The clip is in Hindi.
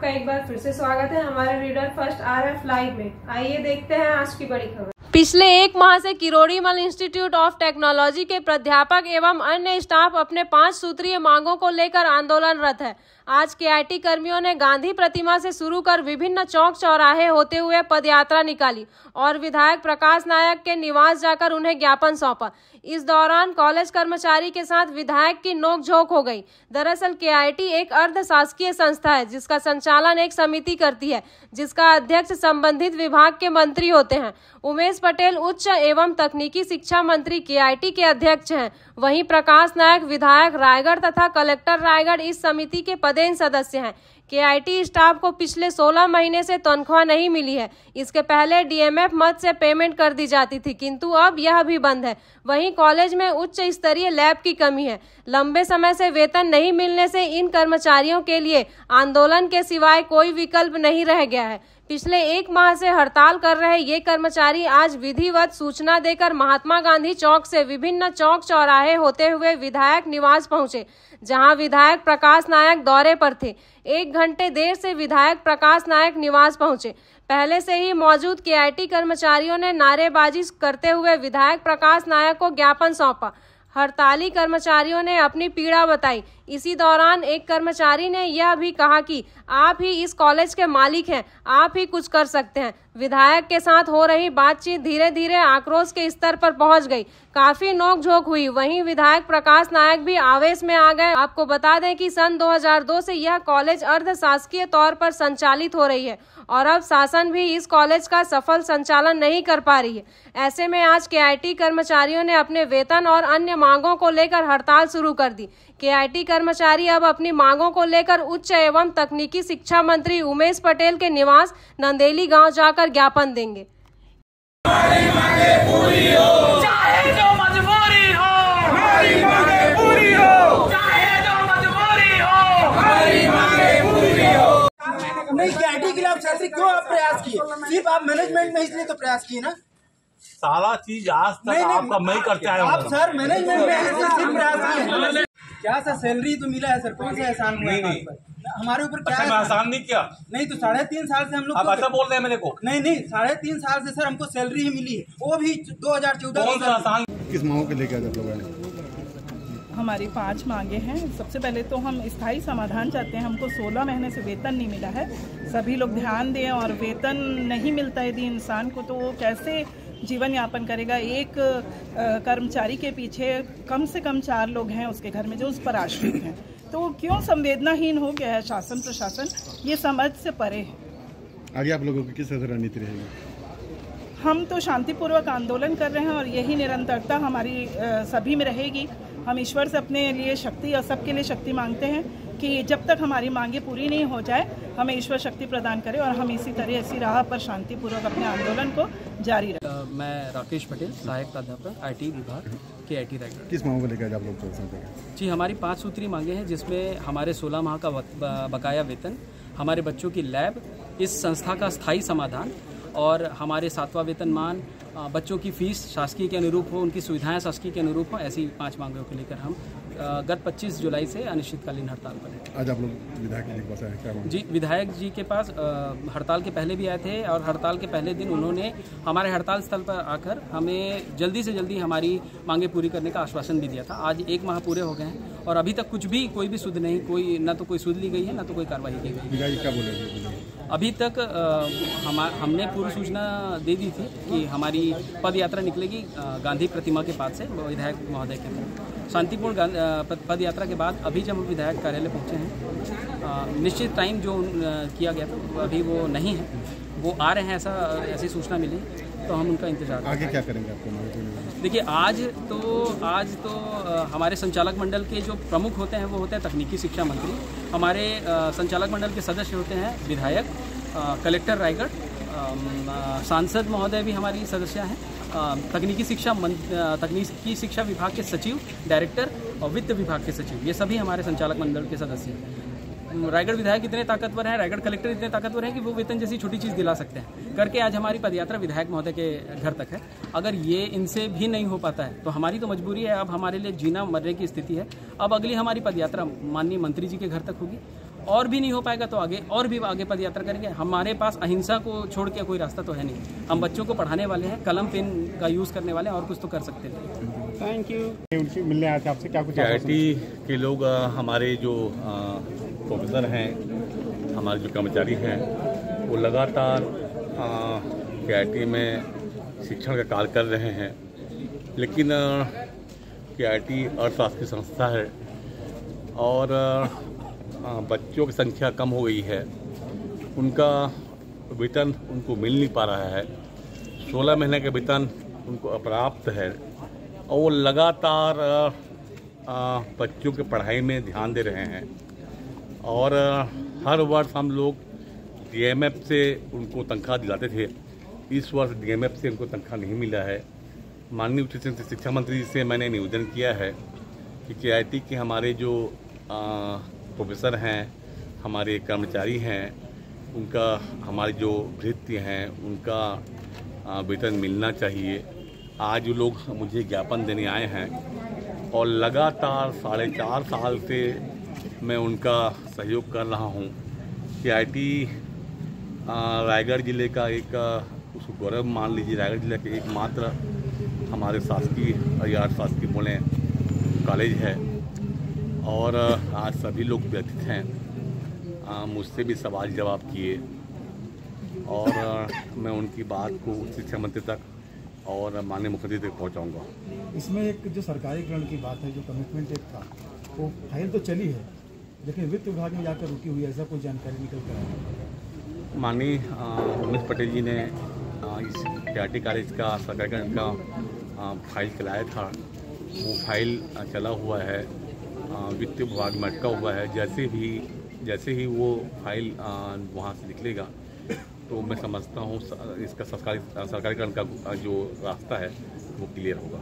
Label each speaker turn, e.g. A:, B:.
A: आपका एक बार फिर से स्वागत है हमारे रीडर फर्स्ट RF लाइव में। आइए देखते हैं आज की बड़ी खबर। पिछले एक माह से किरोड़ीमल इंस्टीट्यूट ऑफ टेक्नोलॉजी के प्राध्यापक एवं अन्य स्टाफ अपने 5 सूत्रीय मांगों को लेकर आंदोलनरत है। आज KIT कर्मियों ने गांधी प्रतिमा से शुरू कर विभिन्न चौक चौराहे होते हुए पदयात्रा निकाली और विधायक प्रकाश नायक के निवास जाकर उन्हें ज्ञापन सौंपा। इस दौरान कॉलेज कर्मचारी के साथ विधायक की नोकझोंक हो गई। दरअसल KIT एक अर्ध शासकीय संस्था है जिसका संचालन एक समिति करती है, जिसका अध्यक्ष संबंधित विभाग के मंत्री होते हैं। उमेश पटेल उच्च एवं तकनीकी शिक्षा मंत्री KIT के अध्यक्ष हैं। वहीं प्रकाश नायक विधायक रायगढ़ तथा कलेक्टर रायगढ़ इस समिति के पदेन सदस्य हैं। KIT स्टाफ को पिछले 16 महीने से तनख्वाह नहीं मिली है। इसके पहले DMF मद से पेमेंट कर दी जाती थी, किंतु अब यह भी बंद है। वहीं कॉलेज में उच्च स्तरीय लैब की कमी है। लंबे समय से वेतन नहीं मिलने से इन कर्मचारियों के लिए आंदोलन के सिवाय कोई विकल्प नहीं रह गया है। पिछले एक माह से हड़ताल कर रहे ये कर्मचारी आज विधिवत सूचना देकर महात्मा गांधी चौक से विभिन्न चौक चौराहे होते हुए विधायक निवास पहुंचे, जहां विधायक प्रकाश नायक दौरे पर थे। 1 घंटे देर से विधायक प्रकाश नायक निवास पहुंचे। पहले से ही मौजूद KIT कर्मचारियों ने नारेबाजी करते हुए विधायक प्रकाश नायक को ज्ञापन सौंपा। हड़ताली कर्मचारियों ने अपनी पीड़ा बताई। इसी दौरान एक कर्मचारी ने यह भी कहा कि आप ही इस कॉलेज के मालिक हैं, आप ही कुछ कर सकते हैं। विधायक के साथ हो रही बातचीत धीरे धीरे आक्रोश के स्तर पर पहुंच गई। काफी नोकझोंक हुई। वहीं विधायक प्रकाश नायक भी आवेश में आ गए। आपको बता दें कि सन 2002 से यह कॉलेज अर्ध शासकीय तौर पर संचालित हो रही है और अब शासन भी इस कॉलेज का सफल संचालन नहीं कर पा रही है। ऐसे में आज KIT कर्मचारियों ने अपने वेतन और अन्य मांगों को लेकर हड़ताल शुरू कर दी। KIT कर्मचारी अब अपनी मांगों को लेकर उच्च एवं तकनीकी शिक्षा मंत्री उमेश पटेल के निवास नंदेली गांव जाकर ज्ञापन देंगे।
B: हमारी मांगे पूरी हो, चाहे जो मजबूरी हो, हमारी मांगे पूरी हो, चाहे जो मजबूरी हो, हमारी मांगे पूरी हो।
C: नहीं, KIT के खिलाफ सैलरी क्यों आप प्रयास किए? सिर्फ आप मैनेजमेंट में इसलिए तो प्रयास किए ना।
D: सारा चीज आज तक आपका मैं करता है।
C: आप सर मैनेजमेंट में इसलिए सिर्फ प्रयास किए। क्या सर सैलरी तो मिला है सर, कौन सा एहसान हुआ है हमारे ऊपर? क्या
D: मैं एहसान नहीं किया।
C: नहीं तो 3.5 साल से हम लोग
D: आप ऐसा बोल रहे हैं मेरे को?
C: नहीं 3.5 साल से सर हमको सैलरी ही मिली है, वो भी 2014।
E: किस मांगों के लेकर आप लोग?
F: हमारी 5 मांगे हैं। सबसे पहले तो हम स्थायी समाधान चाहते हैं। हमको 16 महीने से वेतन नहीं मिला है। सभी लोग ध्यान दें, और वेतन नहीं मिलता यदि इंसान को तो वो कैसे जीवन यापन करेगा। एक कर्मचारी के पीछे कम से कम 4 लोग हैं उसके घर में जो उस पर आश्रित हैं। तो क्यों संवेदनाहीन हो गया है शासन प्रशासन, ये समझ से परे है।
E: आगे आप लोगों की किस तरह रणनीति रहेगी?
F: हम तो शांतिपूर्वक आंदोलन कर रहे हैं और यही निरंतरता हमारी सभी में रहेगी। हम ईश्वर से अपने लिए शक्ति और सबके लिए शक्ति मांगते हैं कि जब तक हमारी मांगे पूरी नहीं हो जाए हमें ईश्वर शक्ति प्रदान करे और हम इसी तरह ऐसी राह पर शांतिपूर्वक अपने आंदोलन को जारी रखें।
G: मैं राकेश पटेल, सहायक प्राध्यापक IT विभाग KIT रायगढ़।
E: किस मांगों को लेकर आप लोग चल हैं?
G: जी, हमारी 5 सूत्री मांगे हैं, जिसमें हमारे 16 माह का बकाया वेतन, हमारे बच्चों की लैब, इस संस्था का स्थायी समाधान और हमारे 7वां वेतनमान, बच्चों की फीस शासकीय के अनुरूप हो, उनकी सुविधाएं शासकीय के अनुरूप हो। ऐसी 5 मांगों को लेकर हम गत 25 जुलाई से अनिश्चितकालीन हड़ताल पर हैं।
E: आज आप लोग विधायक जी के पास आए, क्या मांग?
G: जी, विधायक जी के पास हड़ताल के पहले भी आए थे और हड़ताल के पहले दिन उन्होंने हमारे हड़ताल स्थल पर आकर हमें जल्दी से जल्दी हमारी मांगे पूरी करने का आश्वासन भी दिया था। आज 1 माह पूरे हो गए हैं और अभी तक कोई भी सुध नहीं, न तो कोई सुध ली गई है, न तो कोई कार्रवाई की गई है।
E: विधायक क्या बोले?
G: अभी तक हमने पूर्व सूचना दे दी थी कि हमारी पद यात्रा निकलेगी गांधी प्रतिमा के पास से विधायक महोदय के। शांतिपूर्ण पद यात्रा के बाद अभी जब हम विधायक कार्यालय पहुंचे हैं, निश्चित टाइम जो किया गया था अभी वो नहीं है, वो आ रहे हैं, ऐसी सूचना मिली, तो हम उनका इंतजार।
E: आगे क्या करेंगे आपको?
G: देखिए, आज तो हमारे संचालक मंडल के जो प्रमुख होते हैं वो होते हैं तकनीकी शिक्षा मंत्री। हमारे संचालक मंडल के सदस्य होते हैं विधायक, कलेक्टर रायगढ़, सांसद महोदय भी हमारी सदस्य हैं, तकनीकी शिक्षा विभाग के सचिव, डायरेक्टर और वित्त विभाग के सचिव, ये सभी हमारे संचालक मंडल के सदस्य हैं। रायगढ़ विधायक इतने ताकतवर हैं, रायगढ़ कलेक्टर इतने ताकतवर हैं कि वो वेतन जैसी छोटी चीज़ दिला सकते हैं। करके आज हमारी पदयात्रा विधायक महोदय के घर तक है। अगर ये इनसे भी नहीं हो पाता है तो हमारी तो मजबूरी है, अब हमारे लिए जीना मरने की स्थिति है। अब अगली हमारी पदयात्रा माननीय मंत्री जी के घर तक होगी और भी नहीं हो पाएगा तो आगे पद यात्रा करेंगे। हमारे पास अहिंसा को छोड़ के कोई रास्ता तो है नहीं। हम बच्चों को पढ़ाने वाले हैं, कलम पेन का यूज़ करने वाले हैं, और कुछ तो कर सकते हैं।
F: Thank you.
E: उनसे मिलने आए थे आपसे, क्या कुछ
D: KIT के लोग हमारे जो प्रोफेसर हैं, हमारे जो कर्मचारी हैं, वो लगातार KIT में शिक्षण का कार्य कर रहे हैं, लेकिन KIT अर्थशास्त्र की संस्था है और बच्चों की संख्या कम हो गई है, उनका वेतन उनको मिल नहीं पा रहा है, 16 महीने का वेतन उनको अपर्याप्त है और वो लगातार बच्चों की पढ़ाई में ध्यान दे रहे हैं। और हर वर्ष हम लोग DMF से उनको तनख्वाह दिलाते थे, इस वर्ष DMF से उनको तनख्वाह नहीं मिला है। माननीय उच्च शिक्षा मंत्री से मैंने निवेदन किया है कि KIT के हमारे जो प्रोफेसर हैं, हमारे कर्मचारी हैं, उनका हमारी जो भृत्य हैं उनका वेतन मिलना चाहिए। आज वो लोग मुझे ज्ञापन देने आए हैं और लगातार 4.5 साल से मैं उनका सहयोग कर रहा हूँ। KIT रायगढ़ जिले का एक उसको गौरव मान लीजिए, रायगढ़ जिले के एकमात्र हमारे शासकीय शासकीय बोले कॉलेज है और आज सभी लोग व्यथित हैं। मुझसे भी सवाल जवाब किए और मैं उनकी बात को शिक्षा मंत्री तक और माननीय मुख्यमंत्री तक पहुंचाऊंगा।
H: इसमें एक जो सरकारीकरण की बात है, जो कमिटमेंट एक था, वो फाइल तो चली है लेकिन वित्त विभाग में जाकर रुकी हुई, ऐसा कोई जानकारी निकल कर आई?
D: माननीय उमेश पटेल जी ने इस KIT कॉलेज का सरकारीकरण का फाइल चलाया था, वो फाइल चला हुआ है, वित्त विभाग में अटका हुआ है। जैसे ही वो फाइल वहाँ से निकलेगा तो मैं समझता हूँ इसका सरकारीकरण का जो रास्ता है वो क्लियर होगा।